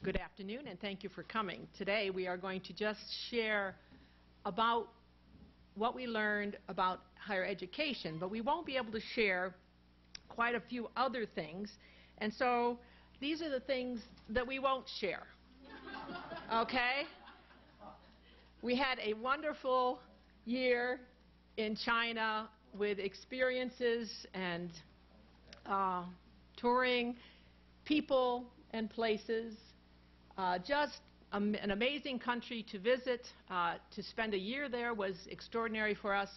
Good afternoon, and thank you for coming. Today we are going to just share about what we learned about higher education, but we won't be able to share quite a few other things, and so these are the things that we won't share. Okay? We had a wonderful year in China with experiences and touring people and places. Just an amazing country to visit. To spend a year there was extraordinary for us.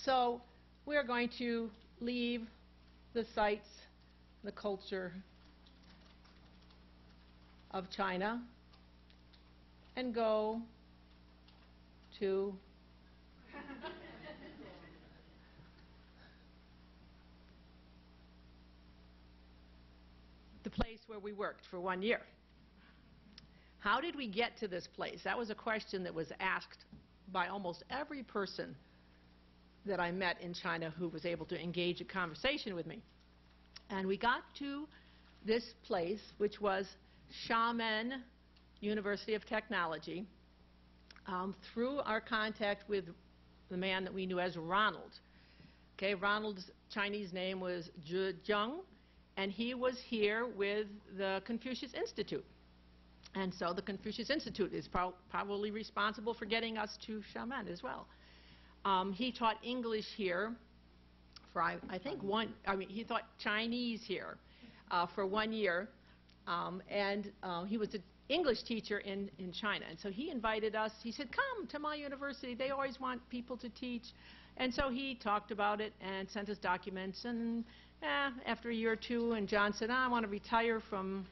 So we're going to leave the sights, the culture of China and go to the place where we worked for 1 year. How did we get to this place? That was a question that was asked by almost every person that I met in China who was able to engage a conversation with me. And we got to this place, which was Xiamen University of Technology, through our contact with the man that we knew as Ronald. Okay, Ronald's Chinese name was Zhe Jiang, and he was here with the Confucius Institute. And so the Confucius Institute is probably responsible for getting us to Xiamen as well. He taught English here for, I think, he taught Chinese here for 1 year. He was an English teacher in China. And so he invited us. He said, come to my university. They always want people to teach. And so he talked about it and sent us documents. And after a year or two, and John said, I want to retire from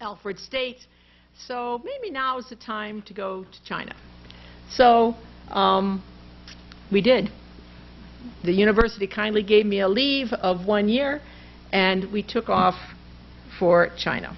Alfred State. So maybe now is the time to go to China. So we did. The university kindly gave me a leave of 1 year, and we took off for China.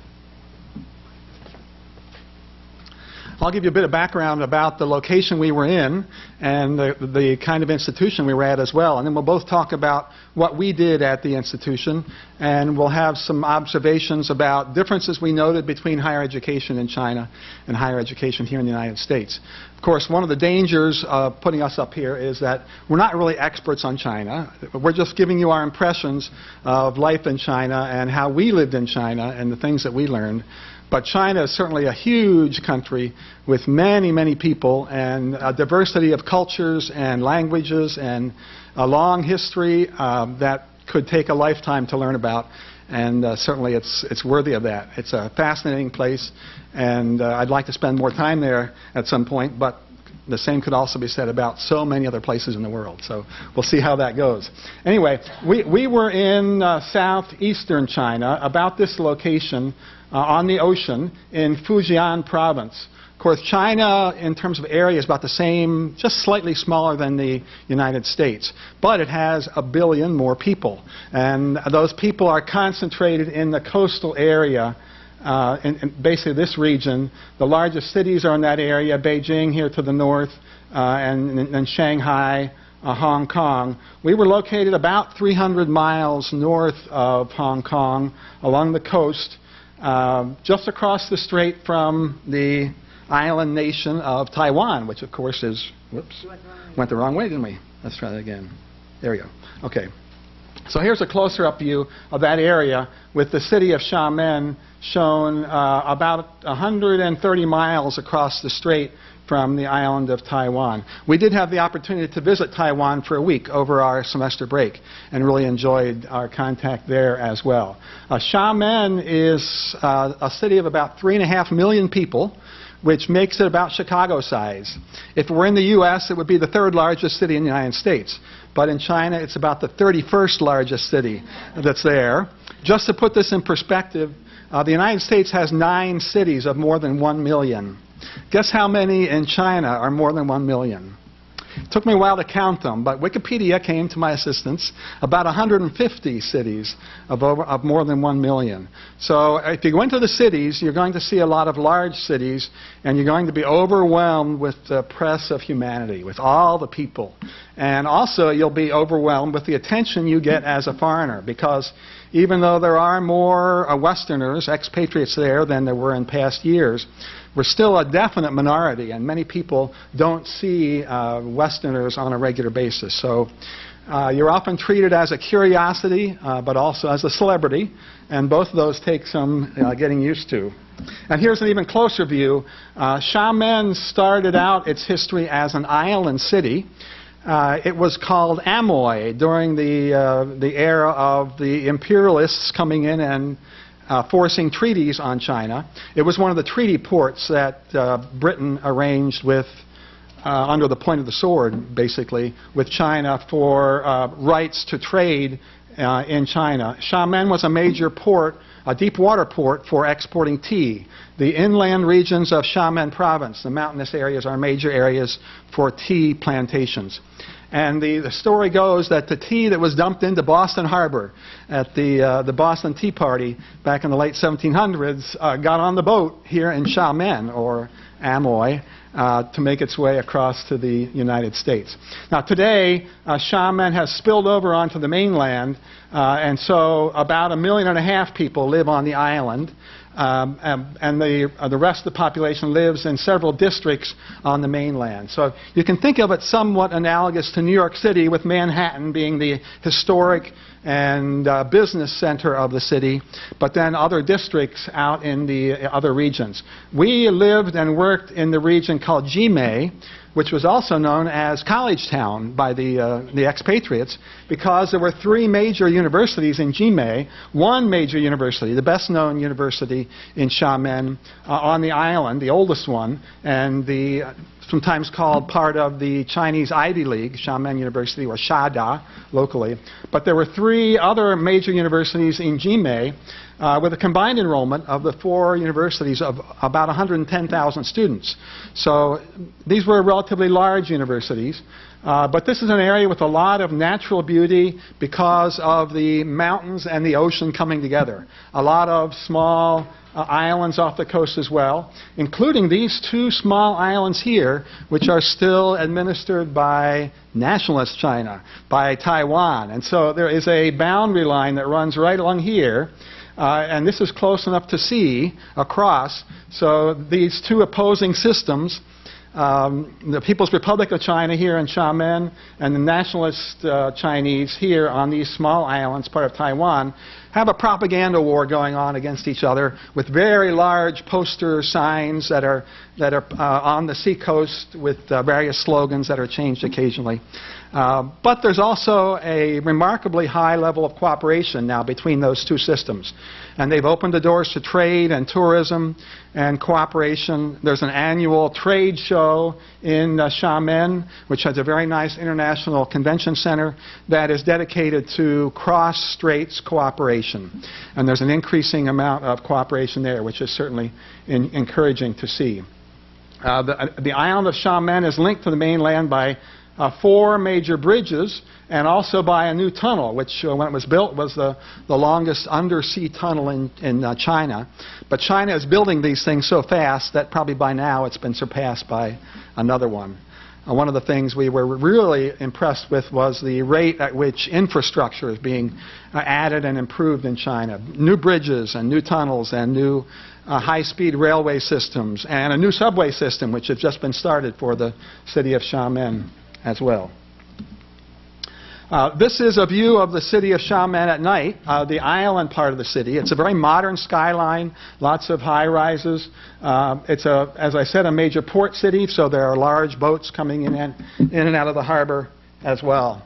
I'll give you a bit of background about the location we were in and the kind of institution we were at as well. And then we'll both talk about what we did at the institution, and we'll have some observations about differences we noted between higher education in China and higher education here in the United States. Of course, one of the dangers of putting us up here is that we're not really experts on China. We're just giving you our impressions of life in China and how we lived in China and the things that we learned. But China is certainly a huge country with many, many people and a diversity of cultures and languages and a long history that could take a lifetime to learn about. And certainly it's worthy of that. It's a fascinating place, and I'd like to spend more time there at some point, but the same could also be said about so many other places in the world. So we'll see how that goes. Anyway, we were in southeastern China, about this location on the ocean in Fujian province. Of course, China, in terms of area, is about the same, just slightly smaller than the United States. But it has 1 billion more people. And those people are concentrated in the coastal area. In basically this region. The largest cities are in that area, Beijing here to the north, and Shanghai, Hong Kong. We were located about 300 miles north of Hong Kong along the coast, just across the strait from the island nation of Taiwan, which of course is, whoops, went the wrong way, didn't we? Let's try that again. There we go. Okay. So here's a closer-up view of that area with the city of Xiamen shown about 130 miles across the strait from the island of Taiwan. We did have the opportunity to visit Taiwan for a week over our semester break and really enjoyed our contact there as well. Xiamen is a city of about 3.5 million people, which makes it about Chicago size. If it were in the U.S., it would be the 3rd largest city in the United States. But in China, it's about the 31st largest city that's there. Just to put this in perspective, the United States has 9 cities of more than 1 million. Guess how many in China are more than 1 million? It took me a while to count them, but Wikipedia came to my assistance. About 150 cities of more than 1 million. So if you go into the cities, you're going to see a lot of large cities, and you're going to be overwhelmed with the press of humanity, with all the people. And also, you'll be overwhelmed with the attention you get as a foreigner, because even though there are more Westerners, expatriates there than there were in past years, we're still a definite minority, and many people don't see Westerners on a regular basis. So you're often treated as a curiosity, but also as a celebrity, and both of those take some getting used to. And here's an even closer view. Xiamen started out its history as an island city. It was called Amoy during the era of the imperialists coming in and forcing treaties on China. It was one of the treaty ports that Britain arranged with, under the point of the sword, basically, with China for rights to trade in China. Xiamen was a major port, a deep water port for exporting tea. The inland regions of Xiamen province, the mountainous areas, are major areas for tea plantations. And the story goes that the tea that was dumped into Boston Harbor at the Boston Tea Party back in the late 1700s got on the boat here in Xiamen, or Amoy, to make its way across to the United States. Now today, Xiamen has spilled over onto the mainland, and so about 1.5 million people live on the island. And the rest of the population lives in several districts on the mainland. So you can think of it somewhat analogous to New York City, with Manhattan being the historic and business center of the city, but then other districts out in the other regions. We lived and worked in the region called Jimei, which was also known as College Town by the expatriates, because there were 3 major universities in Jimei. One major university, the best-known university in Xiamen, on the island, the oldest one, and sometimes called part of the Chinese Ivy League, Xiamen University, or Shada locally. But there were 3 other major universities in Jimei, with a combined enrollment of the 4 universities of about 110,000 students. So these were relatively large universities. But this is an area with a lot of natural beauty because of the mountains and the ocean coming together. A lot of small islands off the coast as well, including these 2 small islands here, which are still administered by nationalist China, by Taiwan. And so there is a boundary line that runs right along here. And this is close enough to see across. So these 2 opposing systems, the People's Republic of China here in Xiamen and the nationalist Chinese here on these small islands, part of Taiwan, have a propaganda war going on against each other, with very large poster signs that are on the seacoast with various slogans that are changed occasionally. But there's also a remarkably high level of cooperation now between those 2 systems. And they've opened the doors to trade and tourism and cooperation. There's an annual trade show in Xiamen, which has a very nice international convention center that is dedicated to cross-straits cooperation. And there's an increasing amount of cooperation there, which is certainly encouraging to see. The island of Xiamen is linked to the mainland by 4 major bridges, and also by a new tunnel, which when it was built was the longest undersea tunnel in China. But China is building these things so fast that probably by now it's been surpassed by another one. One of the things we were really impressed with was the rate at which infrastructure is being added and improved in China. New bridges and new tunnels and new high-speed railway systems, and a new subway system which has just been started for the city of Xiamen as well. This is a view of the city of Xiamen at night, the island part of the city. It's a very modern skyline, lots of high-rises. It's, as I said, a major port city, so there are large boats coming in and out of the harbor as well.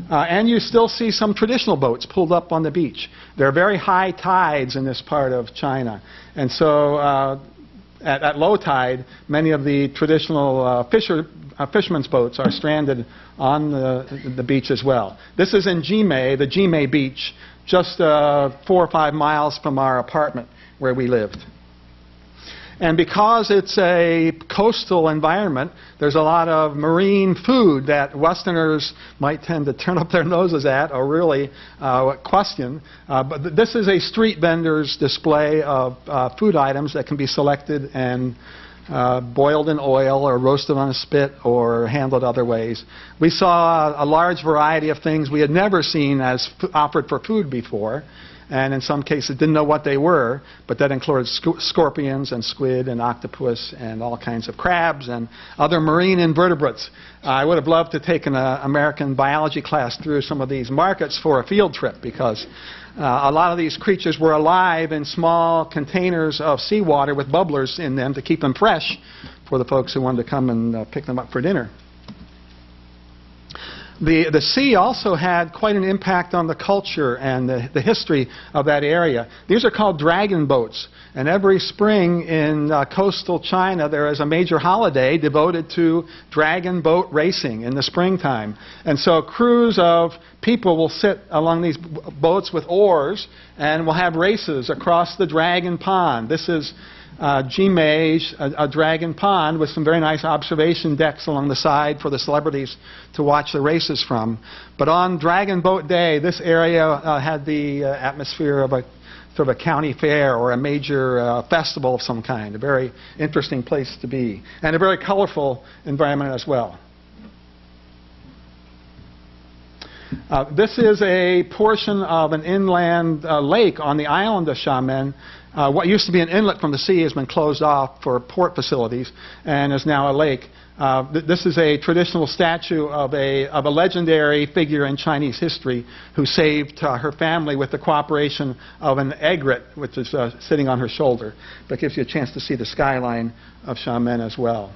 And you still see some traditional boats pulled up on the beach. There are very high tides in this part of China, and so at low tide, many of the traditional fishermen's boats are stranded on the beach as well. This is in Jimei, the Jimei beach, just 4 or 5 miles from our apartment where we lived. And because it's a coastal environment, there's a lot of marine food that Westerners might tend to turn up their noses at or really question. But this is a street vendor's display of food items that can be selected and boiled in oil or roasted on a spit or handled other ways. We saw a large variety of things we had never seen as offered for food before, and in some cases didn't know what they were, but that included scorpions and squid and octopus and all kinds of crabs and other marine invertebrates. I would have loved to take an American biology class through some of these markets for a field trip, because a lot of these creatures were alive in small containers of seawater with bubblers in them to keep them fresh for the folks who wanted to come and pick them up for dinner. The sea also had quite an impact on the culture and the history of that area. These are called dragon boats, and every spring in coastal China there is a major holiday devoted to dragon boat racing in the springtime. And so crews of people will sit along these boats with oars and will have races across the dragon pond. This is Jimei, a dragon pond with some very nice observation decks along the side for the celebrities to watch the races from. But on Dragon Boat Day, this area had the atmosphere of a sort of a county fair or a major festival of some kind. A very interesting place to be, and a very colorful environment as well. This is a portion of an inland lake on the island of Xiamen. What used to be an inlet from the sea has been closed off for port facilities and is now a lake. This is a traditional statue of a legendary figure in Chinese history who saved her family with the cooperation of an egret, which is sitting on her shoulder. That gives you a chance to see the skyline of Xiamen as well.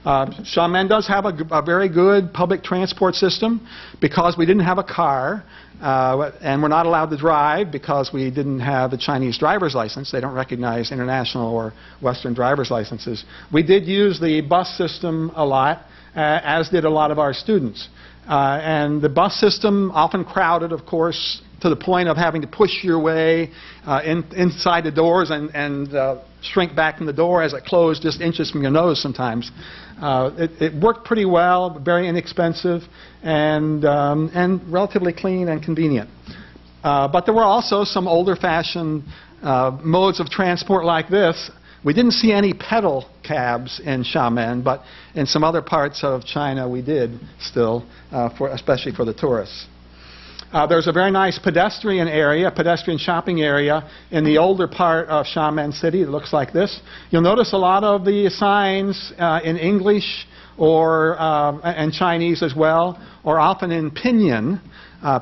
Xiamen does have a very good public transport system. Because we didn't have a car, and we're not allowed to drive because we didn't have a Chinese driver's license. They don't recognize international or Western driver's licenses. We did use the bus system a lot, as did a lot of our students. And the bus system, often crowded, of course, to the point of having to push your way inside the doors and shrink back from the door as it closed just inches from your nose sometimes. It worked pretty well, very inexpensive, and relatively clean and convenient. But there were also some older-fashioned modes of transport like this. We didn't see any pedal cabs in Xiamen, but in some other parts of China we did still, especially for the tourists. There's a very nice pedestrian area, pedestrian shopping area in the older part of Xiamen City. It looks like this. You'll notice a lot of the signs in English and Chinese as well, or often in Pinyin.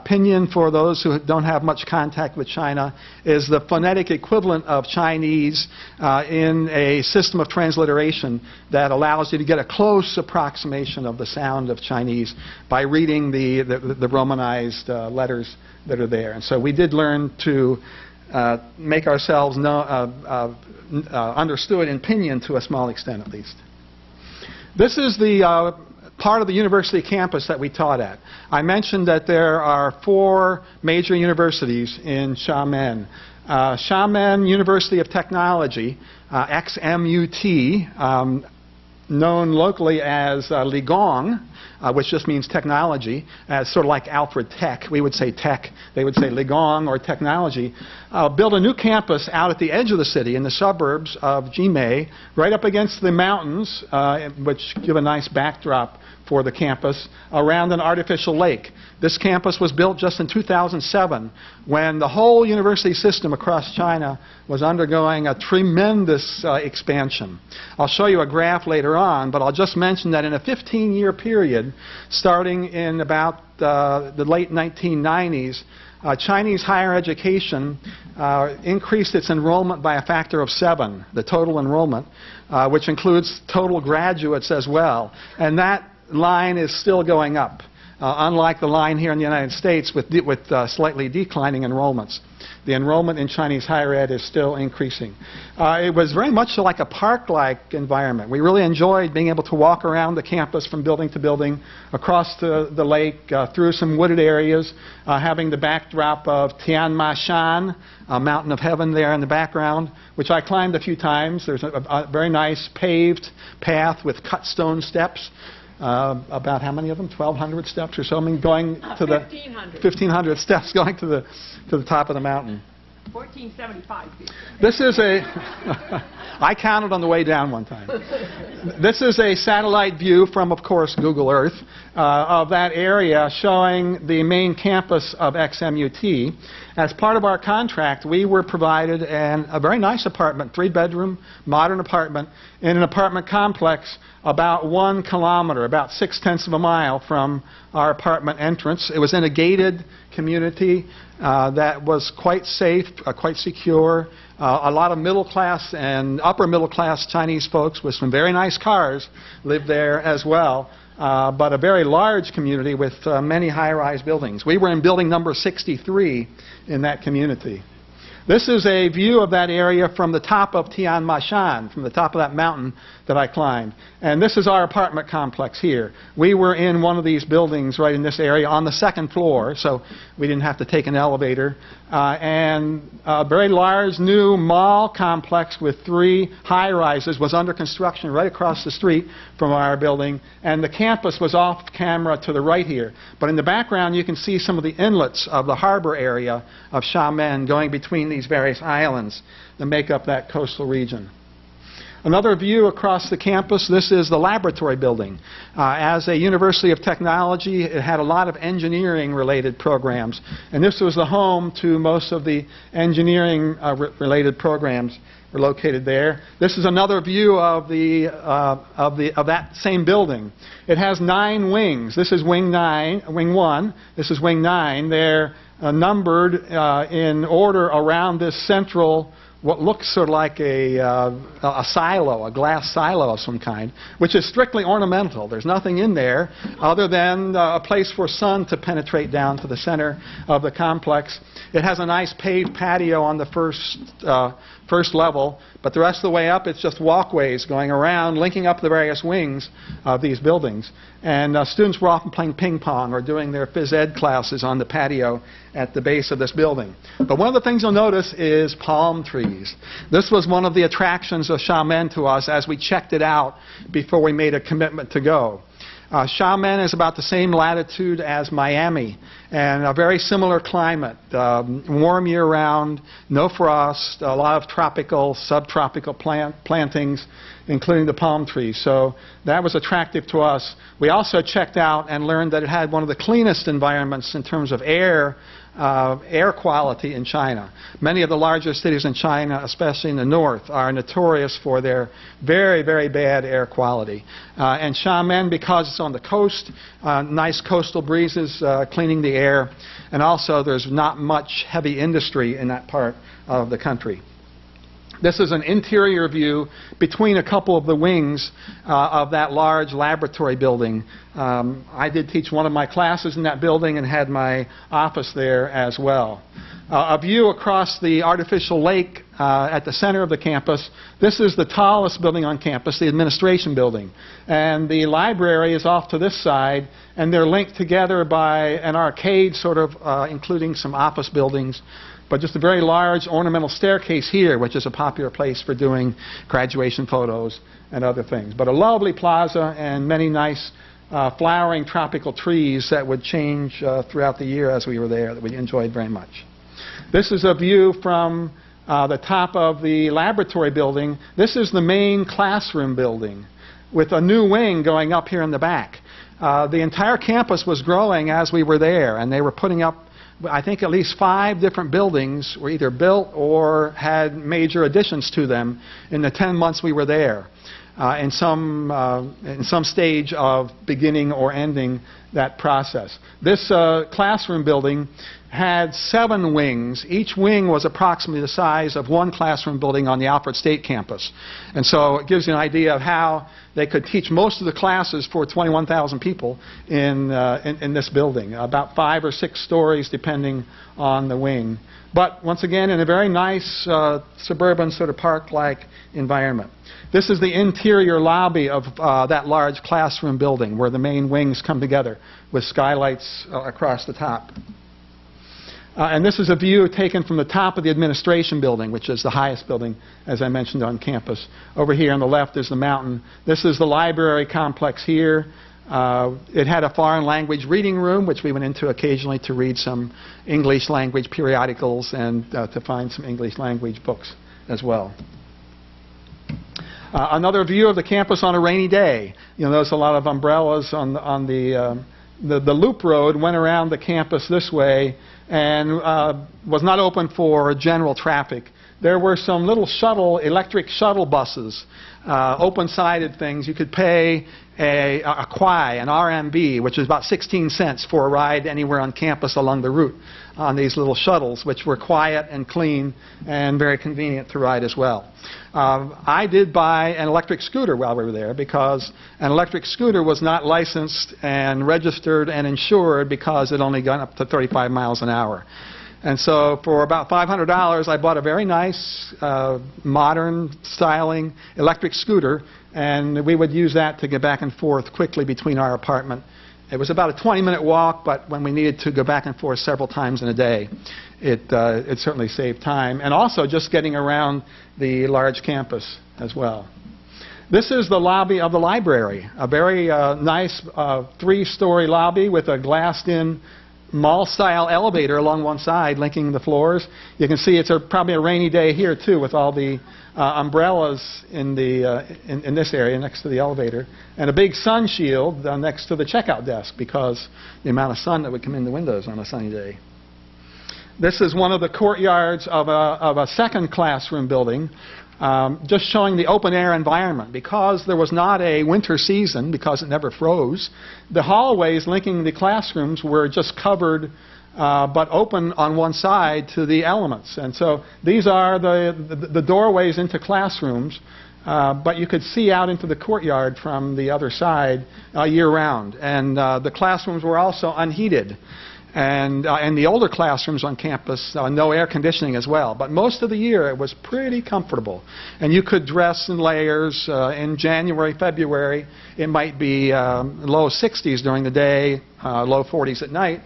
Pinyin, for those who don't have much contact with China, is the phonetic equivalent of Chinese in a system of transliteration that allows you to get a close approximation of the sound of Chinese by reading the Romanized letters that are there. And so we did learn to make ourselves understood in Pinyin to a small extent, at least. This is the part of the university campus that we taught at. I mentioned that there are 4 major universities in Xiamen. Xiamen University of Technology, XMUT, known locally as Ligong, which just means technology, sort of like Alfred Tech. We would say tech. They would say Ligong or technology. Built a new campus out at the edge of the city in the suburbs of Jimei, right up against the mountains, which give a nice backdrop for the campus, around an artificial lake. This campus was built just in 2007, when the whole university system across China was undergoing a tremendous expansion. I'll show you a graph later on, but I'll just mention that in a 15-year period, starting in about the late 1990s, Chinese higher education increased its enrollment by a factor of 7, the total enrollment, which includes total graduates as well. And that line is still going up, unlike the line here in the United States with slightly declining enrollments. The enrollment in Chinese higher ed is still increasing. It was very much like a park-like environment. We really enjoyed being able to walk around the campus from building to building, across the lake, through some wooded areas, having the backdrop of Tianma Shan, a mountain of heaven there in the background, which I climbed a few times. There's a very nice paved path with cut stone steps. About how many of them? 1,200 steps or so. I mean, going to 1,500. 1,500 steps going to the top of the mountain. 14 1,475 feet. This is a, I counted on the way down one time. This is a satellite view from, of course, Google Earth of that area showing the main campus of XMUT. As part of our contract, we were provided a very nice apartment, 3-bedroom, modern apartment, in an apartment complex about 1 kilometer, about 6/10 of a mile from our apartment entrance. It was in a gated community that was quite safe, quite secure. A lot of middle-class and upper-middle-class Chinese folks with some very nice cars lived there as well. But a very large community with many high-rise buildings. We were in building number 63 in that community. This is a view of that area from the top of Tian Ma Shan, from the top of that mountain that I climbed. And this is our apartment complex here. We were in one of these buildings right in this area on the 2nd floor, so we didn't have to take an elevator. And a very large new mall complex with 3 high-rises was under construction right across the street from our building. And the campus was off camera to the right here. But in the background, you can see some of the inlets of the harbor area of Xiamen going between these various islands that make up that coastal region. Another view across the campus, this is the laboratory building. As a University of Technology, it had a lot of engineering-related programs, and this was the home to most of the engineering-related programs were located there. This is another view of that same building. It has 9 wings. This is wing 1. This is wing 9. They're numbered in order around this central, what looks sort of like a silo, a glass silo of some kind, which is strictly ornamental. There's nothing in there other than a place for sun to penetrate down to the center of the complex. It has a nice paved patio on the first level, but the rest of the way up it's just walkways going around, linking up the various wings of these buildings. And students were often playing ping pong or doing their phys ed classes on the patio at the base of this building. But one of the things you'll notice is palm trees. This was one of the attractions of Xiamen to us as we checked it out before we made a commitment to go. Xiamen is about the same latitude as Miami and a very similar climate, warm year-round, no frost, a lot of tropical, subtropical plantings, including the palm trees. So that was attractive to us. We also checked out and learned that it had one of the cleanest environments in terms of air quality in China. Many of the larger cities in China, especially in the north, are notorious for their very, very bad air quality. And Xiamen, because it's on the coast, nice coastal breezes cleaning the air, and also there's not much heavy industry in that part of the country. This is an interior view between a couple of the wings of that large laboratory building. I did teach one of my classes in that building and had my office there as well. A view across the artificial lake at the center of the campus. This is the tallest building on campus, the administration building. And the library is off to this side, and they're linked together by an arcade, sort of including some office buildings. But just a very large ornamental staircase here, which is a popular place for doing graduation photos and other things. But a lovely plaza and many nice flowering tropical trees that would change throughout the year as we were there, that we enjoyed very much. This is a view from the top of the laboratory building. This is the main classroom building with a new wing going up here in the back. The entire campus was growing as we were there, and they were putting up, I think, at least 5 different buildings were either built or had major additions to them in the 10 months we were there, in some stage of beginning or ending that process. This classroom building had 7 wings. Each wing was approximately the size of one classroom building on the Alfred State campus. And so it gives you an idea of how they could teach most of the classes for 21,000 people in this building, about 5 or 6 stories depending on the wing. But once again, in a very nice suburban sort of park-like environment. This is the interior lobby of that large classroom building where the main wings come together with skylights across the top. And this is a view taken from the top of the administration building, which is the highest building, as I mentioned, on campus. Over here on the left is the mountain. This is the library complex here. It had a foreign language reading room, which we went into occasionally to read some English language periodicals and to find some English language books as well. Another view of the campus on a rainy day. You'll notice a lot of umbrellas on the loop road went around the campus this way and was not open for general traffic. There were some little electric shuttle buses, open-sided things. You could pay a kwai, an RMB, which is about 16 cents for a ride anywhere on campus along the route on these little shuttles, which were quiet and clean and very convenient to ride as well. I did buy an electric scooter while we were there because an electric scooter was not licensed and registered and insured because it only got up to 35 miles an hour. And so for about $500, I bought a very nice, modern styling electric scooter, and we would use that to get back and forth quickly between our apartment. It was about a 20-minute walk, but when we needed to go back and forth several times in a day, it certainly saved time. And also just getting around the large campus as well. This is the lobby of the library, a very nice 3-story lobby with a glassed-in mall-style elevator along one side linking the floors. You can see it's probably a rainy day here too with all the umbrellas in this area next to the elevator, and a big sun shield next to the checkout desk because the amount of sun that would come in the windows on a sunny day. This is one of the courtyards of a second classroom building, just showing the open air environment. Because there was not a winter season, because it never froze, the hallways linking the classrooms were just covered but open on one side to the elements. And so these are the doorways into classrooms, but you could see out into the courtyard from the other side year-round. And the classrooms were also unheated. And in the older classrooms on campus, no air conditioning as well. But most of the year, it was pretty comfortable. And you could dress in layers. In January, February, it might be low 60s during the day, low 40s at night.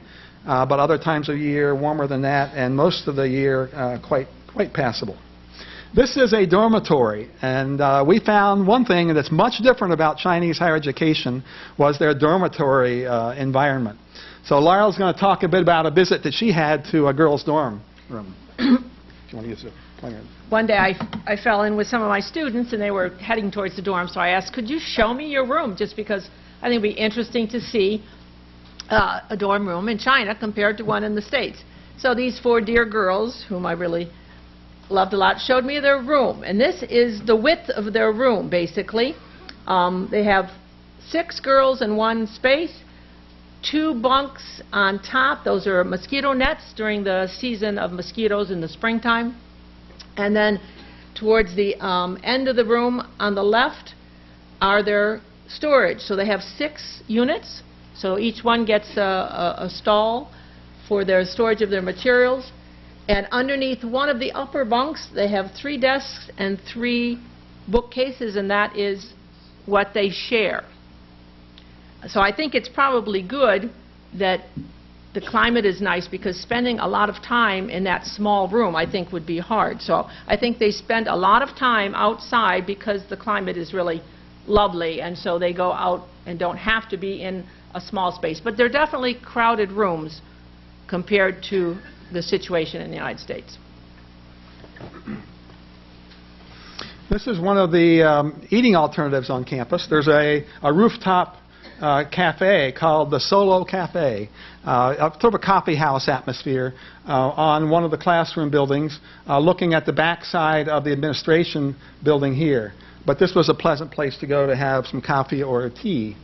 But other times of the year, warmer than that, and most of the year, quite passable. This is a dormitory, and we found one thing that's much different about Chinese higher education was their dormitory environment. So Laurel's going to talk a bit about a visit that she had to a girls' dorm room. If you want to use the pointer. One day I fell in with some of my students, and they were heading towards the dorm, so I asked, could you show me your room, just because I think it would be interesting to see a dorm room in China compared to one in the States. So these 4 dear girls, whom I really loved a lot, showed me their room. And this is the width of their room, basically. They have 6 girls in one space, 2 bunks on top. Those are mosquito nets during the season of mosquitoes in the springtime. And then towards the end of the room on the left are their storage. So they have 6 units. So each one gets a stall for their storage of their materials. And underneath one of the upper bunks, they have 3 desks and 3 bookcases, and that is what they share. So I think it's probably good that the climate is nice, because spending a lot of time in that small room, I think, would be hard. So I think they spend a lot of time outside because the climate is really lovely, and so they go out and don't have to be in a small space. But they're definitely crowded rooms compared to the situation in the United States. This is one of the eating alternatives on campus. There's a rooftop cafe called the Solo Cafe, sort of a coffee house atmosphere on one of the classroom buildings, looking at the back side of the administration building here. But this was a pleasant place to go to have some coffee or tea.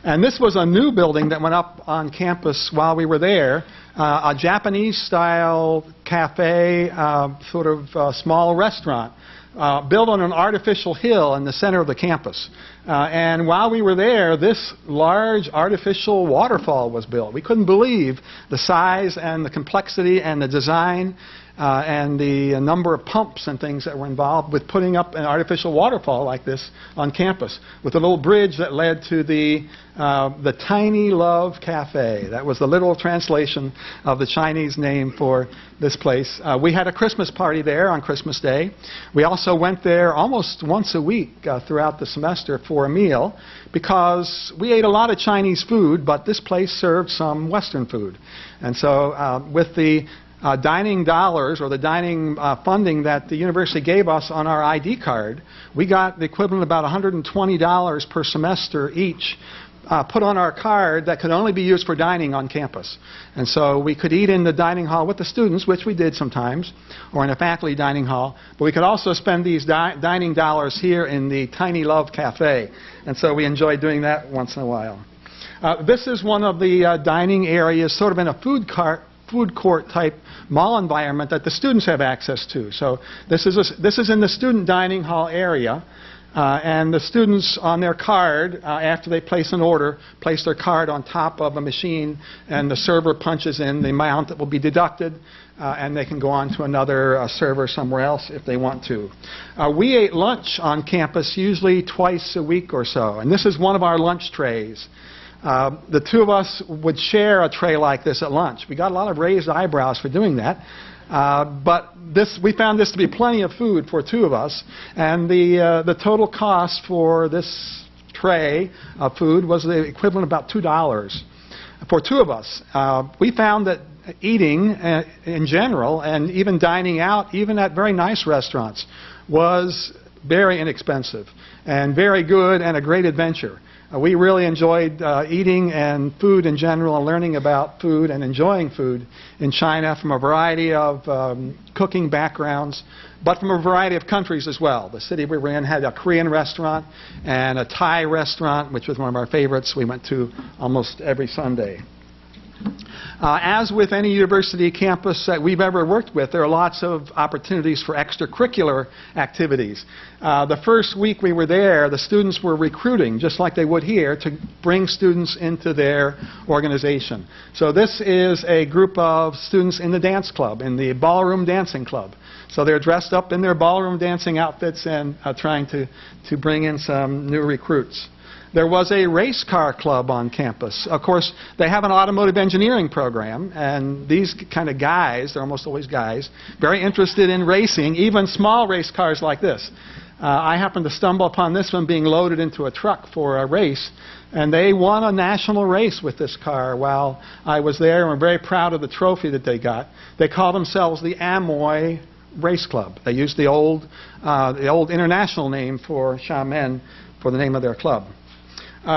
And this was a new building that went up on campus while we were there, a Japanese-style cafe, sort of small restaurant, built on an artificial hill in the center of the campus. And while we were there, this large artificial waterfall was built. We couldn't believe the size and the complexity and the design. and the number of pumps and things that were involved with putting up an artificial waterfall like this on campus, with a little bridge that led to the Tiny Love Cafe. That was the literal translation of the Chinese name for this place. We had a Christmas party there on Christmas Day. We also went there almost once a week throughout the semester for a meal, because we ate a lot of Chinese food, but this place served some Western food. And so with the dining dollars, or the dining funding that the university gave us on our ID card, we got the equivalent of about $120 per semester each put on our card that could only be used for dining on campus. And so we could eat in the dining hall with the students, which we did sometimes, or in a faculty dining hall, but we could also spend these dining dollars here in the Tiny Love Cafe. And so we enjoyed doing that once in a while. This is one of the dining areas, sort of in a food court type mall environment that the students have access to. So this is in the student dining hall area, and the students on their card, after they place an order, place their card on top of a machine, and the server punches in the amount that will be deducted, and they can go on to another server somewhere else if they want to. We ate lunch on campus usually twice a week or so, and this is one of our lunch trays. The two of us would share a tray like this at lunch. We got a lot of raised eyebrows for doing that. But we found this to be plenty of food for two of us. And the total cost for this tray of food was the equivalent of about $2 for two of us. We found that eating in general, and even dining out, even at very nice restaurants, was very inexpensive and very good and a great adventure. We really enjoyed eating and food in general, and learning about food and enjoying food in China from a variety of cooking backgrounds, but from a variety of countries as well. The city we were in had a Korean restaurant and a Thai restaurant, which was one of our favorites. We went to almost every Sunday. As with any university campus that we've ever worked with, there are lots of opportunities for extracurricular activities. The first week we were there, the students were recruiting, just like they would here, to bring students into their organization. So this is a group of students in the dance club, in the ballroom dancing club. So they're dressed up in their ballroom dancing outfits and trying to bring in some new recruits. There was a race car club on campus. Of course, they have an automotive engineering program, and these kind of guys, they're almost always guys, very interested in racing, even small race cars like this. I happened to stumble upon this one being loaded into a truck for a race, and they won a national race with this car while I was there, and we're very proud of the trophy that they got. They call themselves the Amoy Race Club. They used the old international name for Xiamen for the name of their club.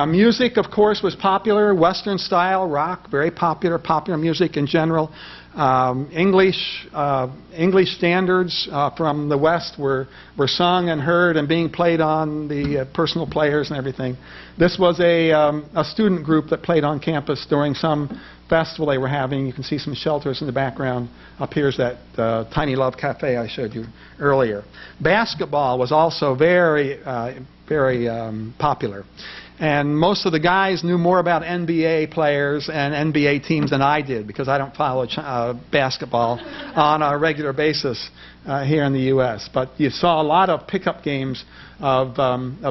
Music, of course, was popular. Western style, rock, very popular music in general. English standards from the West were sung and heard and being played on the personal players and everything. This was a student group that played on campus during some festival they were having. You can see some shelters in the background. Up here's that Tiny Love Cafe I showed you earlier. Basketball was also very popular. And most of the guys knew more about NBA players and NBA teams than I did, because I don't follow basketball on a regular basis here in the U.S. But you saw a lot of pickup games of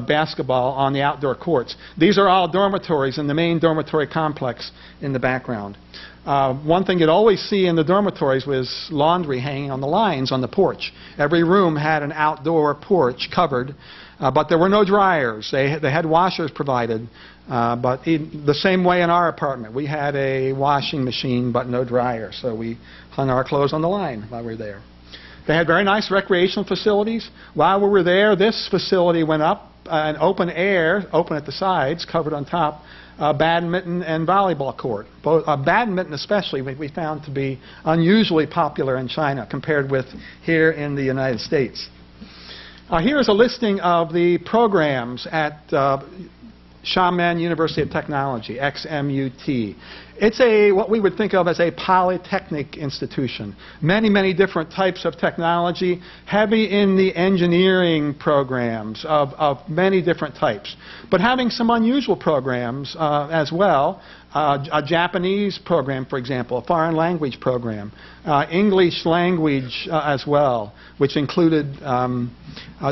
basketball on the outdoor courts. These are all dormitories in the main dormitory complex in the background. One thing you'd always see in the dormitories was laundry hanging on the lines on the porch. Every room had an outdoor porch covered. But there were no dryers. They had washers provided. But the same way in our apartment. We had a washing machine but no dryer. So we hung our clothes on the line while we were there. They had very nice recreational facilities. While we were there, this facility went up, an open air, open at the sides, covered on top, badminton and volleyball court. Badminton especially we found to be unusually popular in China compared with here in the United States. Here is a listing of the programs at Xiamen University of Technology, XMUT. It's what we would think of as a polytechnic institution. Many, many different types of technology, heavy in the engineering programs of many different types. But having some unusual programs as well. A Japanese program, for example, a foreign language program, English language as well, which included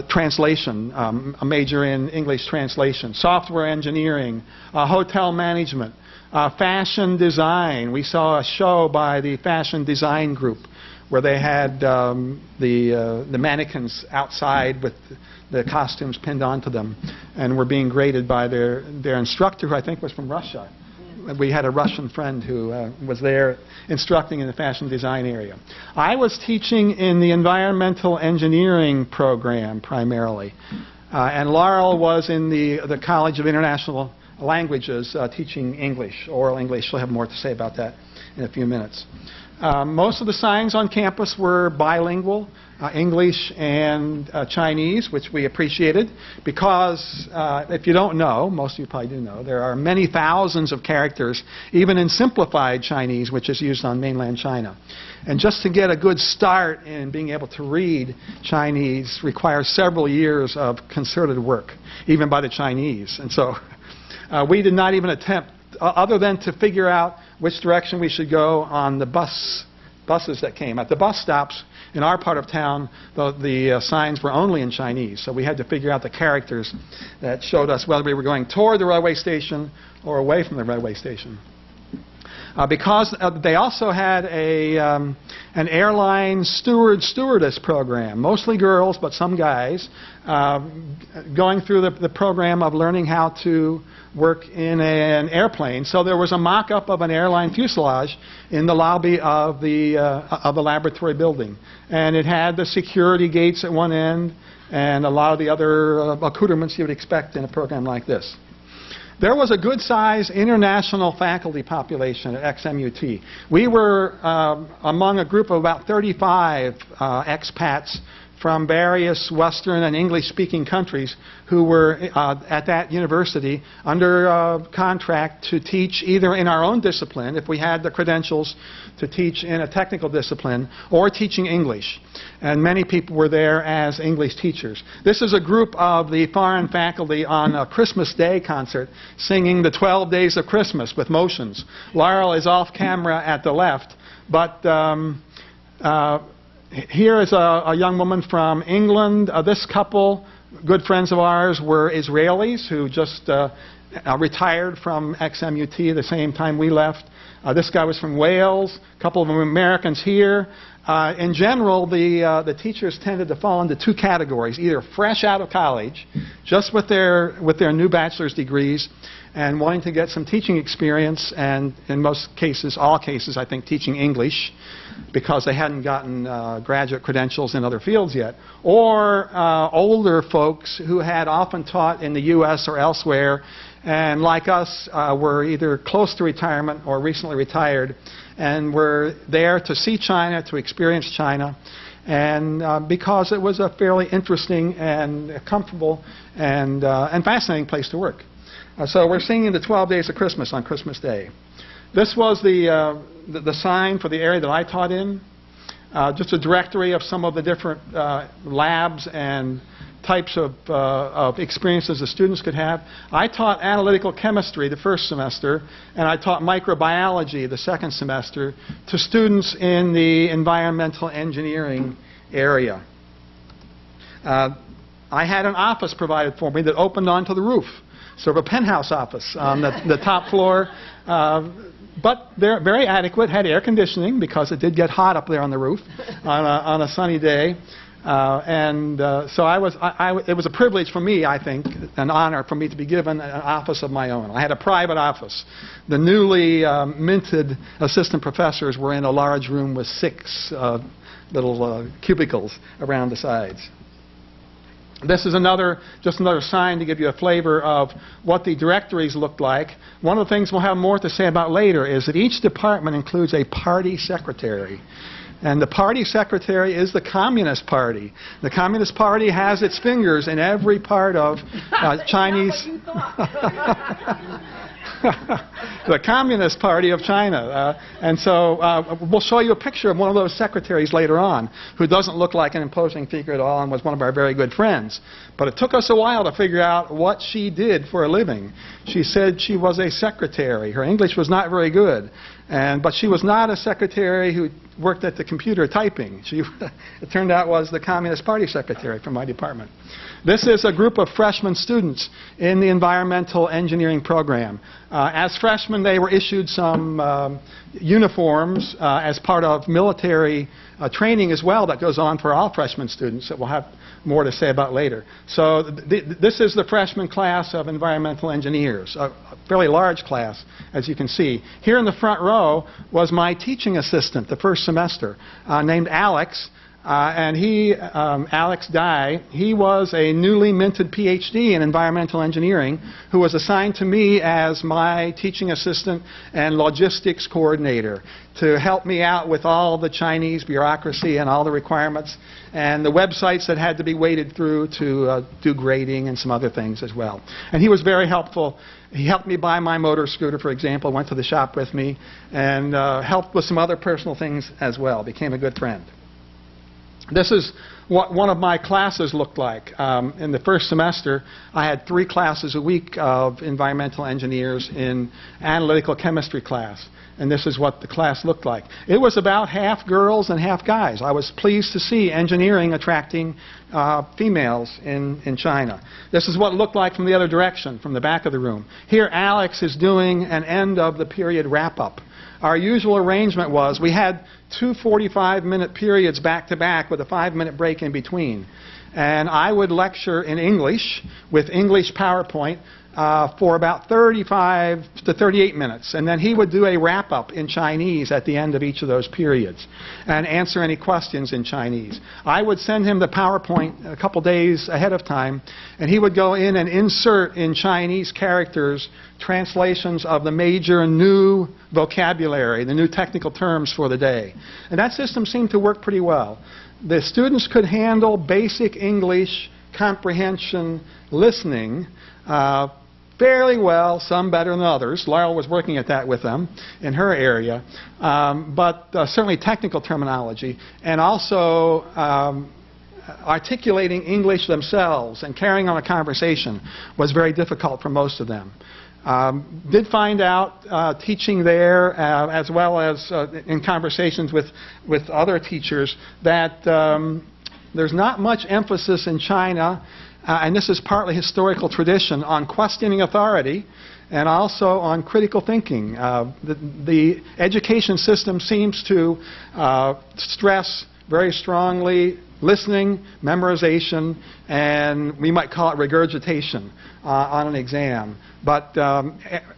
translation, a major in English translation, software engineering, hotel management, fashion design. We saw a show by the Fashion Design Group where they had the mannequins outside with the costumes pinned onto them and were being graded by their instructor, who I think was from Russia. We had a Russian friend who was there instructing in the fashion design area. I was teaching in the environmental engineering program primarily. And Laurel was in the College of International Languages teaching English, oral English. She'll have more to say about that in a few minutes. Most of the signs on campus were bilingual, English and Chinese, which we appreciated because if you don't know, most of you probably do know, there are many thousands of characters, even in simplified Chinese, which is used on mainland China. And just to get a good start in being able to read Chinese requires several years of concerted work, even by the Chinese. And so we did not even attempt, other than to figure out which direction we should go on the buses that came. At the bus stops in our part of town, the signs were only in Chinese, so we had to figure out the characters that showed us whether we were going toward the railway station or away from the railway station. Because they also had an airline stewardess program, mostly girls, but some guys, going through the program of learning how to work in an airplane. So there was a mock-up of an airline fuselage in the lobby of the laboratory building. And it had the security gates at one end and a lot of the other accoutrements you would expect in a program like this. There was a good-sized international faculty population at XMUT. We were among a group of about 35 expats from various Western and English-speaking countries who were at that university under contract to teach either in our own discipline, if we had the credentials to teach in a technical discipline, or teaching English. And many people were there as English teachers. This is a group of the foreign faculty on a Christmas Day concert singing the 12 Days of Christmas with motions. Laurel is off camera at the left, but here is a young woman from England. This couple, good friends of ours, were Israelis who just retired from XMUT the same time we left. This guy was from Wales. A couple of them Americans here. In general, the teachers tended to fall into two categories: either fresh out of college, just with their new bachelor's degrees, and wanting to get some teaching experience, and in most cases, all cases, I think, teaching English, because they hadn't gotten graduate credentials in other fields yet, or older folks who had often taught in the U.S. or elsewhere, and like us, were either close to retirement or recently retired, and were there to see China, to experience China, and because it was a fairly interesting and comfortable and fascinating place to work. So we're singing the 12 Days of Christmas on Christmas Day. This was the sign for the area that I taught in, just a directory of some of the different labs and types of experiences the students could have. I taught analytical chemistry the first semester, and I taught microbiology the second semester to students in the environmental engineering area. I had an office provided for me that opened onto the roof, sort of a penthouse office on the top floor. But they're very adequate, had air conditioning because it did get hot up there on the roof on a sunny day. So it was a privilege for me, I think, an honor for me to be given an office of my own. I had a private office. The newly minted assistant professors were in a large room with 6 little cubicles around the sides. This is just another sign to give you a flavor of what the directories looked like. One of the things we'll have more to say about later is that each department includes a party secretary. And the party secretary is the Communist Party. The Communist Party has its fingers in every part of Chinese... the Communist Party of China. And so we'll show you a picture of one of those secretaries later on, who doesn't look like an imposing figure at all and was one of our very good friends. But it took us a while to figure out what she did for a living. She said she was a secretary. Her English was not very good. But she was not a secretary who worked at the computer typing. She, it turned out, was the Communist Party secretary from my department. This is a group of freshman students in the environmental engineering program. As freshmen, they were issued some uniforms as part of military training as well that goes on for all freshman students that we'll have more to say about later. So this is the freshman class of environmental engineers, a fairly large class, as you can see. Here in the front row was my teaching assistant the first semester, named Alex. And Alex Dye, he was a newly minted PhD in environmental engineering who was assigned to me as my teaching assistant and logistics coordinator to help me out with all the Chinese bureaucracy and all the requirements and the websites that had to be waded through to do grading and some other things as well. And he was very helpful. He helped me buy my motor scooter, for example, went to the shop with me, and helped with some other personal things as well, became a good friend. This is what one of my classes looked like. In the first semester, I had 3 classes a week of environmental engineers in analytical chemistry class. And this is what the class looked like. It was about half girls and half guys. I was pleased to see engineering attracting females in China. This is what it looked like from the other direction, from the back of the room. Here, Alex is doing an end of the period wrap-up. Our usual arrangement was we had 2 45-minute periods back-to-back with a 5-minute break in between. And I would lecture in English with English PowerPoint for about 35 to 38 minutes. And then he would do a wrap-up in Chinese at the end of each of those periods and answer any questions in Chinese. I would send him the PowerPoint a couple days ahead of time, and he would go in and insert in Chinese characters translations of the major new vocabulary, the new technical terms for the day. And that system seemed to work pretty well. The students could handle basic English comprehension listening fairly well, some better than others. Laurel was working at that with them in her area. But certainly technical terminology, and also articulating English themselves and carrying on a conversation was very difficult for most of them. Did find out teaching there, as well as in conversations with other teachers, that there's not much emphasis in China, and this is partly historical tradition, on questioning authority and also on critical thinking. The education system seems to stress very strongly listening, memorization, and we might call it regurgitation on an exam. But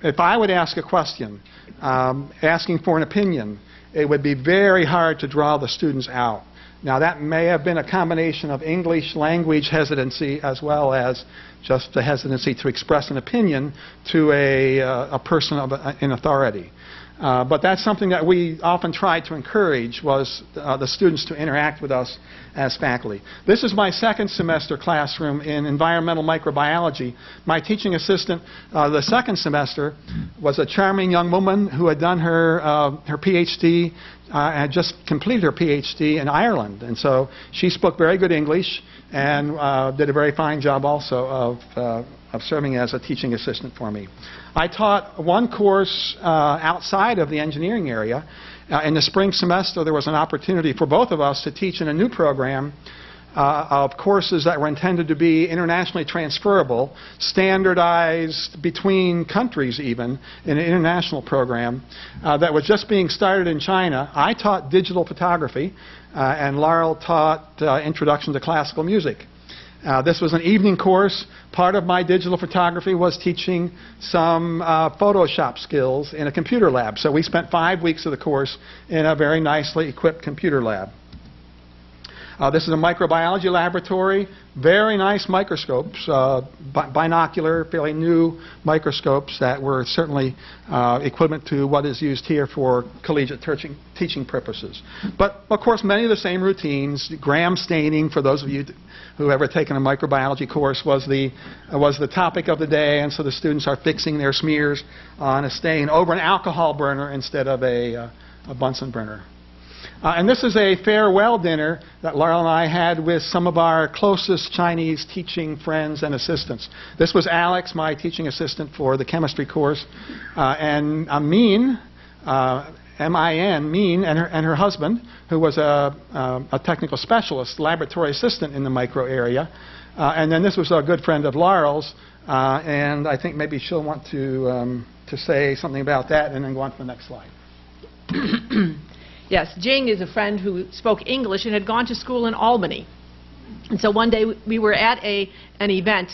if I would ask a question, asking for an opinion, it would be very hard to draw the students out. Now, that may have been a combination of English language hesitancy as well as just the hesitancy to express an opinion to a person in authority. But that's something that we often tried to encourage, was the students to interact with us as faculty. This is my second semester classroom in environmental microbiology. My teaching assistant the second semester was a charming young woman who had done her PhD, had just completed her PhD in Ireland. And so she spoke very good English and did a very fine job also of serving as a teaching assistant for me. I taught one course outside of the engineering area. In the spring semester, there was an opportunity for both of us to teach in a new program of courses that were intended to be internationally transferable, standardized between countries even, in an international program that was just being started in China. I taught digital photography, and Laurel taught Introduction to Classical Music. This was an evening course. Part of my digital photography was teaching some Photoshop skills in a computer lab. So we spent 5 weeks of the course in a very nicely equipped computer lab. This is a microbiology laboratory. Very nice microscopes, binocular, fairly new microscopes that were certainly equivalent to what is used here for collegiate teaching purposes. But, of course, many of the same routines. Gram staining, for those of you who have ever taken a microbiology course, was the topic of the day, and so the students are fixing their smears on a stain over an alcohol burner instead of a Bunsen burner. And this is a farewell dinner that Laurel and I had with some of our closest Chinese teaching friends and assistants. This was Alex, my teaching assistant for the chemistry course, and Min, M-I-N, Min, and her husband, who was a technical specialist, laboratory assistant in the micro area. And then this was a good friend of Laurel's, and I think maybe she'll want to say something about that and then go on to the next slide. Yes, Jing is a friend who spoke English and had gone to school in Albany. And so one day we were at an event,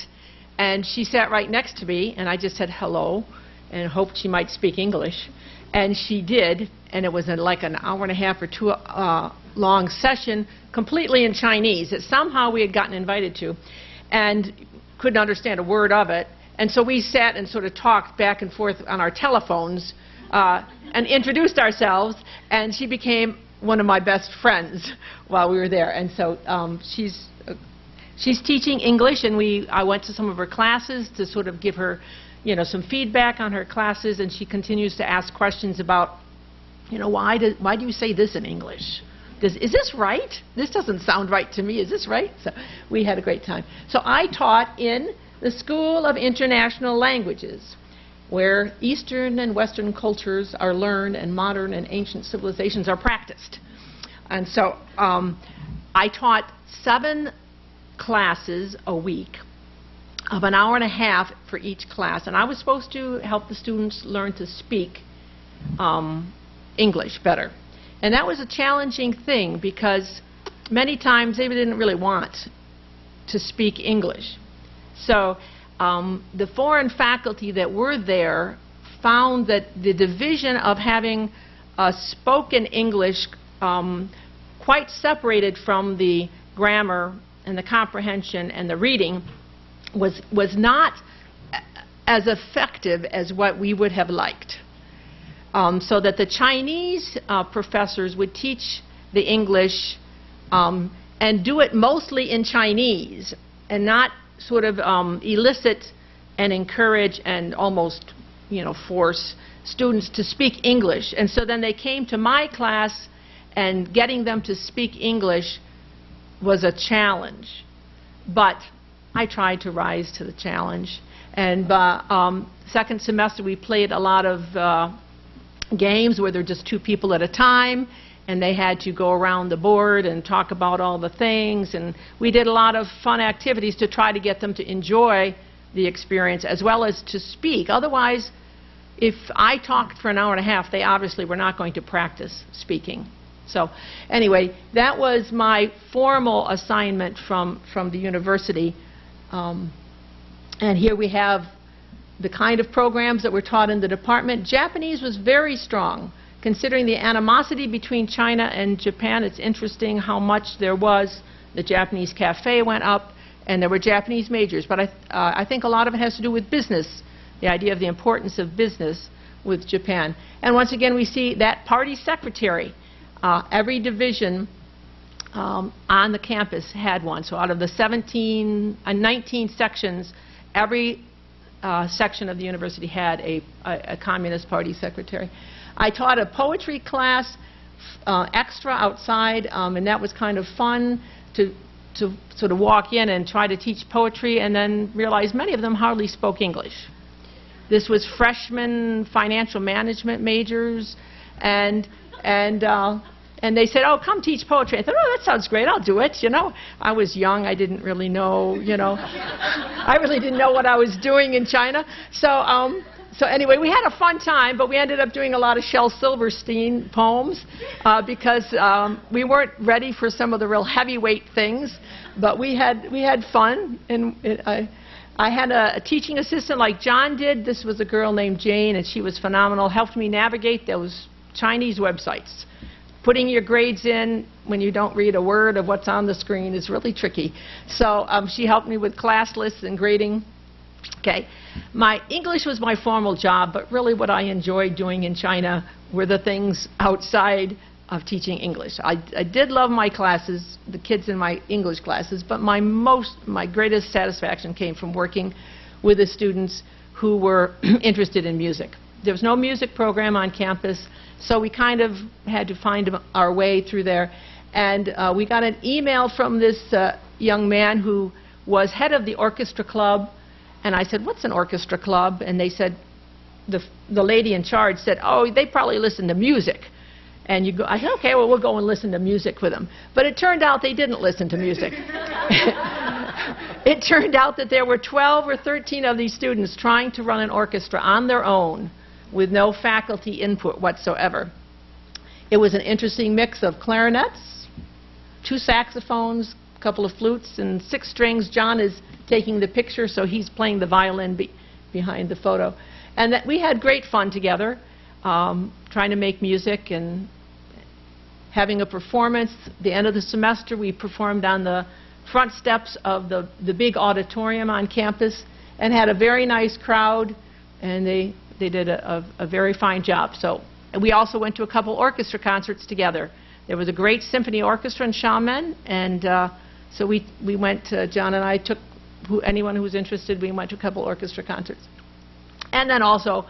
and she sat right next to me, and I just said hello and hoped she might speak English. And she did, and it was like an hour and a half or two long session, completely in Chinese, that somehow we had gotten invited to, and couldn't understand a word of it. And so we sat and sort of talked back and forth on our telephones, and introduced ourselves, and she became one of my best friends while we were there. And so she's teaching English, and I went to some of her classes to sort of give her, some feedback on her classes, and she continues to ask questions about, why do you say this in English? Is this right? This doesn't sound right to me. Is this right? So we had a great time. So I taught in the School of International Languages, where Eastern and Western cultures are learned and modern and ancient civilizations are practiced. And so I taught 7 classes a week of an hour and a half for each class. And I was supposed to help the students learn to speak English better. And that was a challenging thing because many times they didn't really want to speak English. So the foreign faculty that were there found that the division of having spoken English quite separated from the grammar and the comprehension and the reading was not as effective as what we would have liked. So that the Chinese professors would teach the English and do it mostly in Chinese and not sort of elicit and encourage and almost, force students to speak English. And so then they came to my class, and getting them to speak English was a challenge. But I tried to rise to the challenge. And second semester we played a lot of games where there were just 2 people at a time, and they had to go around the board and talk about all the things, and we did a lot of fun activities to try to get them to enjoy the experience as well as to speak. Otherwise, if I talked for an hour and a half, they obviously were not going to practice speaking. So anyway, that was my formal assignment from the university. And here we have the kind of programs that were taught in the department. Japanese was very strong. Considering the animosity between China and Japan, it's interesting how much there was. The Japanese cafe went up, and there were Japanese majors. But I think a lot of it has to do with business, the idea of the importance of business with Japan. And once again, we see that party secretary. Every division on the campus had one. So out of the 19 sections, every section of the university had a Communist Party secretary. I taught a poetry class extra outside, and that was kind of fun to sort of walk in and try to teach poetry and then realize many of them hardly spoke English. This was freshman financial management majors, and they said, "Oh, come teach poetry." I thought, "Oh, that sounds great. I'll do it." I was young. I didn't really know. I really didn't know what I was doing in China. So anyway, we had a fun time, but we ended up doing a lot of Shel Silverstein poems because we weren't ready for some of the real heavyweight things. But we had fun, and I had a teaching assistant like John did. This was a girl named Jane, and she was phenomenal. Helped me navigate those Chinese websites. putting your grades in when you don't read a word of what's on the screen is really tricky. So she helped me with class lists and grading. Okay. My English was my formal job, but really what I enjoyed doing in China were the things outside of teaching English. I did love my classes, the kids in my English classes, but my greatest satisfaction came from working with the students who were interested in music. There was no music program on campus, so we kind of had to find our way through there. And we got an email from this young man who was head of the orchestra club. And I said, "What's an orchestra club?" And they said, the lady in charge said, "Oh, they probably listen to music." And you go, I said, "Okay, well, we'll go and listen to music with them." But it turned out they didn't listen to music. It turned out that there were 12 or 13 of these students trying to run an orchestra on their own with no faculty input whatsoever. It was an interesting mix of clarinets, 2 saxophones, a couple of flutes, and 6 strings. John is taking the picture, so he's playing the violin behind the photo. And that we had great fun together, trying to make music and having a performance. The end of the semester, we performed on the front steps of the big auditorium on campus and had a very nice crowd, and they did a very fine job. So and we also went to a couple orchestra concerts together. There was a great symphony orchestra in Xiamen, and so we went, John and I took anyone who was interested, we went to a couple orchestra concerts. And then also,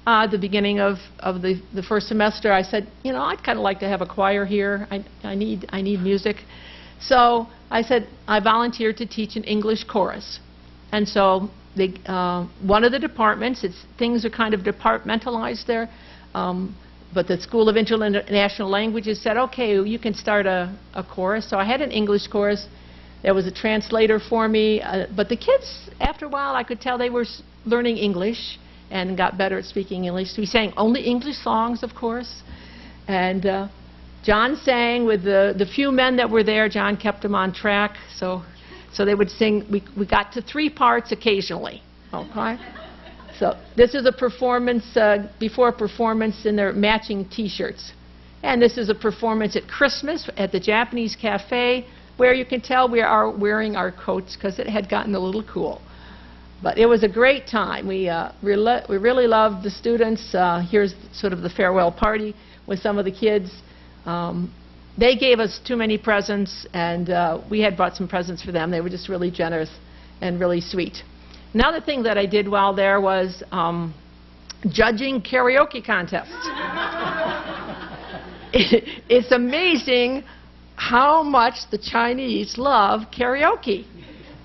at the beginning of the first semester, I said, you know, I'd kind of like to have a choir here. I need music. So I said, I volunteered to teach an English chorus. And so one of the departments, things are kind of departmentalized there, but the School of International Languages said, okay, you can start a chorus. So I had an English chorus. There was a translator for me, but the kids, after a while, I could tell they were learning English and got better at speaking English. So we sang only English songs, of course. And John sang with the few men that were there. John kept them on track. So they would sing. We got to 3 parts occasionally. Okay? So this is a performance, before a performance in their matching T-shirts. And this is a performance at Christmas at the Japanese Cafe, where you can tell we are wearing our coats because it had gotten a little cool. But it was a great time. We really loved the students. Here's sort of the farewell party with some of the kids. They gave us too many presents, and we had brought some presents for them. They were just really generous and really sweet. Another thing that I did while there was judging karaoke contests. It's amazing how much the Chinese love karaoke.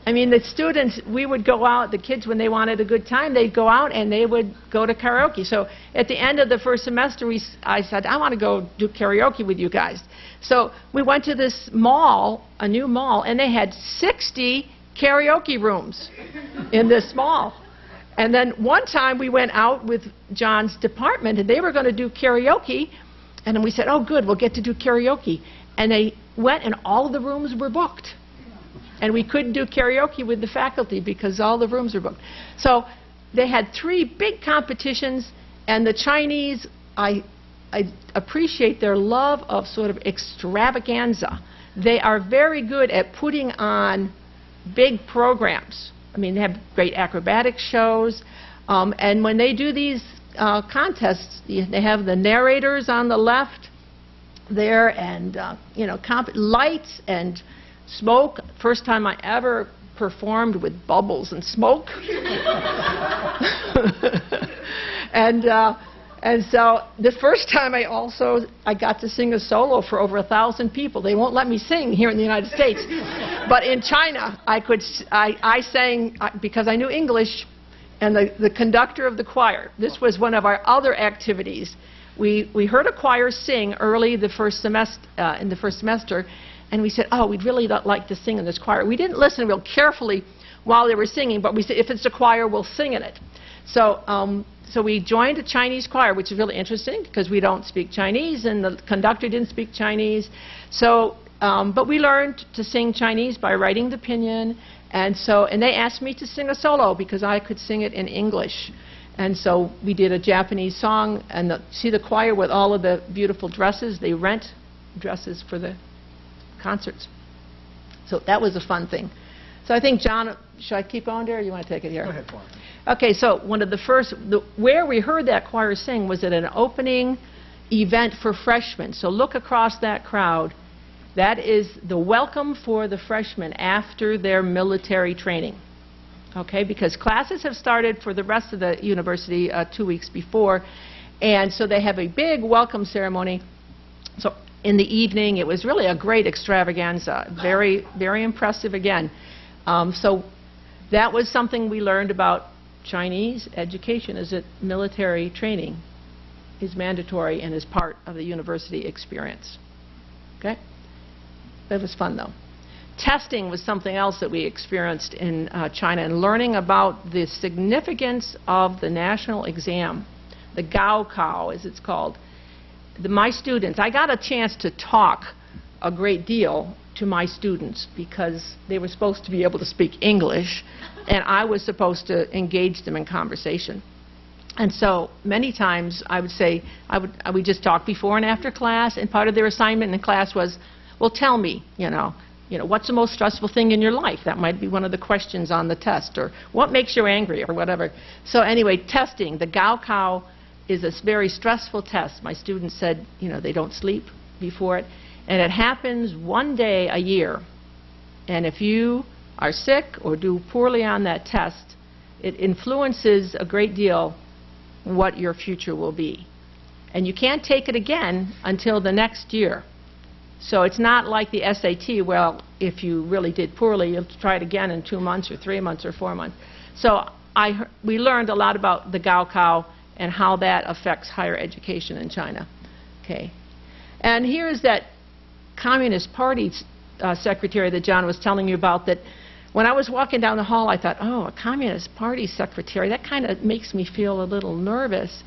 I mean, the students, we would go out, the kids, when they wanted a good time, they'd go out and they would go to karaoke. So at the end of the first semester, I said, I want to go do karaoke with you guys. So we went to this mall, a new mall, and they had 60 karaoke rooms in this mall. And then one time we went out with John's department, and they were going to do karaoke. And then we said, oh, good, we'll get to do karaoke. And they went, and all of the rooms were booked. And we couldn't do karaoke with the faculty because all the rooms were booked. So they had 3 big competitions, and the Chinese, I appreciate their love of sort of extravaganza. They are very good at putting on big programs. I mean, they have great acrobatic shows. And when they do these contests, they have the narrators on the left there, and you know, lights and smoke. First time I ever performed with bubbles and smoke. And so the first time I got to sing a solo for over 1,000 people. They won't let me sing here in the United States. But in China, I sang because I knew English, and the conductor of the choir, this was one of our other activities. We heard a choir sing early in the first semester, and we said, oh, we'd really like to sing in this choir. We didn't listen real carefully while they were singing, but we said, if it's a choir, we'll sing in it. So we joined a Chinese choir, which is really interesting because we don't speak Chinese, and the conductor didn't speak Chinese. So, but we learned to sing Chinese by writing the pinyin, and they asked me to sing a solo because I could sing it in English. And so we did a Japanese song, and see the choir with all of the beautiful dresses. They rent dresses for the concerts. So that was a fun thing. So I think, John, should I keep going there, or you want to take it here? Go ahead, Paul. Okay, so one of the first, where we heard that choir sing was at an opening event for freshmen. So look across that crowd. That is the welcome for the freshmen after their military training. Okay, because classes have started for the rest of the university 2 weeks before, and so they have a big welcome ceremony. So in the evening, it was really a great extravaganza, very, very impressive again. So that was something we learned about Chinese education, is that military training is mandatory and is part of the university experience. Okay? That was fun, though. Testing was something else that we experienced in China, and learning about the significance of the national exam, the Gaokao, as it's called. My students, I got a chance to talk a great deal to my students because they were supposed to be able to speak English, and I was supposed to engage them in conversation. And so many times I would say, I would just talk before and after class, and part of their assignment in class was, well, tell me, what's the most stressful thing in your life? That might be one of the questions on the test, or what makes you angry, or whatever. So anyway, testing, the Gaokao is a very stressful test. My students said, they don't sleep before it. And it happens one day a year. And if you are sick or do poorly on that test, it influences a great deal what your future will be. And you can't take it again until the next year. So it's not like the SAT, well, if you really did poorly, you'll try it again in 2 months or 3 months or 4 months. So we learned a lot about the Gaokao and how that affects higher education in China. Okay. And here's that Communist Party secretary that John was telling you about, that when I was walking down the hall, I thought, oh, a Communist Party secretary, that kind of makes me feel a little nervous.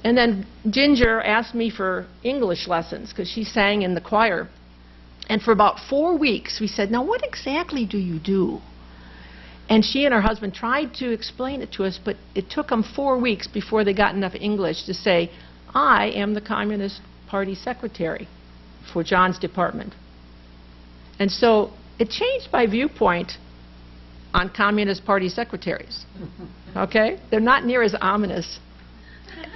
And then Ginger asked me for English lessons because she sang in the choir. And for about 4 weeks, we said, now what exactly do you do? And she and her husband tried to explain it to us, but it took them 4 weeks before they got enough English to say, I am the Communist Party secretary for John's department. And so it changed my viewpoint on Communist Party secretaries. Okay? They're not near as ominous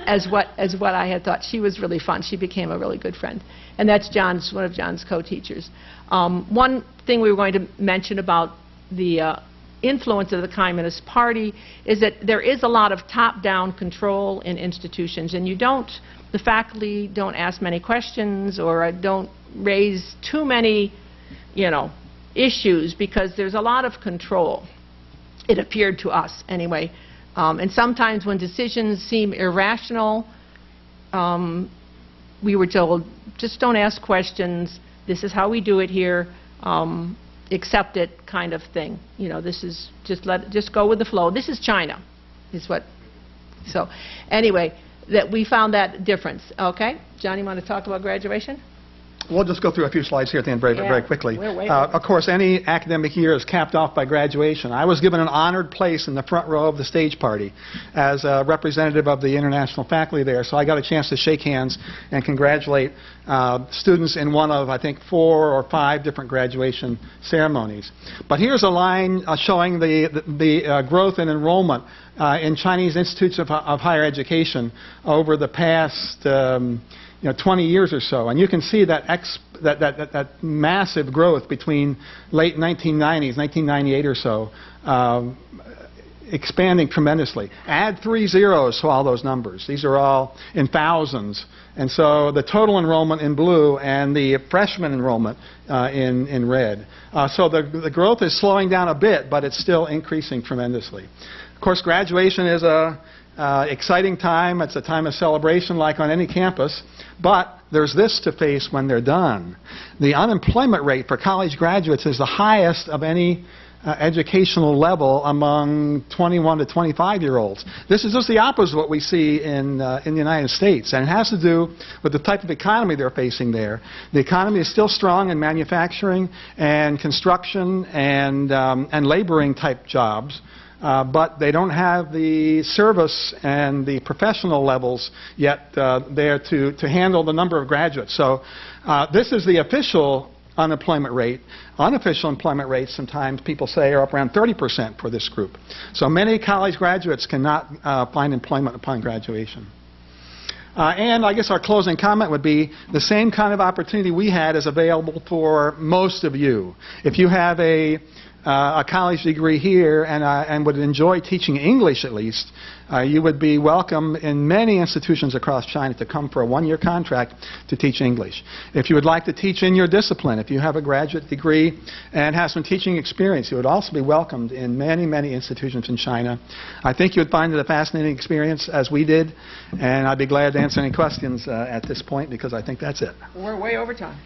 as what I had thought. She was really fun. She became a really good friend. And that's one of John's co-teachers. One thing we were going to mention about the influence of the Communist Party is that there is a lot of top-down control in institutions, and the faculty don't ask many questions or don't raise too many, issues, because there's a lot of control. It appeared to us, anyway. And sometimes when decisions seem irrational, we were told, just don't ask questions, this is how we do it here, accept it, kind of thing. This is just go with the flow. This is China, so anyway, that we found that difference. Okay, John, you want to talk about graduation? We'll just go through a few slides here at the end very quickly. Of course, any academic year is capped off by graduation. I was given an honored place in the front row of the stage party as a representative of the international faculty there, so I got a chance to shake hands and congratulate students in one of, I think, 4 or 5 different graduation ceremonies. But here's a line showing the growth in enrollment in Chinese institutes of higher education over the past 20 years or so, and you can see that massive growth between late 1990s, 1998 or so, expanding tremendously. Add 3 zeros to all those numbers. These are all in thousands, and so the total enrollment in blue and the freshman enrollment in red. So the growth is slowing down a bit, but it's still increasing tremendously. Of course, graduation is a exciting time. It's a time of celebration like on any campus, but there's this to face when they're done. The unemployment rate for college graduates is the highest of any educational level among 21 to 25-year-olds. This is just the opposite of what we see in the United States, and it has to do with the type of economy they're facing there. The economy is still strong in manufacturing and construction and laboring type jobs. but they don't have the service and the professional levels yet there to handle the number of graduates. So this is the official unemployment rate. Unofficial employment rates, sometimes people say, are up around 30% for this group. So many college graduates cannot find employment upon graduation. And I guess our closing comment would be the same kind of opportunity we had is available for most of you. If you have a college degree here and would enjoy teaching English at least, you would be welcome in many institutions across China to come for a one-year contract to teach English. If you would like to teach in your discipline, if you have a graduate degree and have some teaching experience, you would also be welcomed in many, many institutions in China. I think you would find it a fascinating experience, as we did, and I'd be glad to answer any questions at this point, because I think that's it. We're way over time.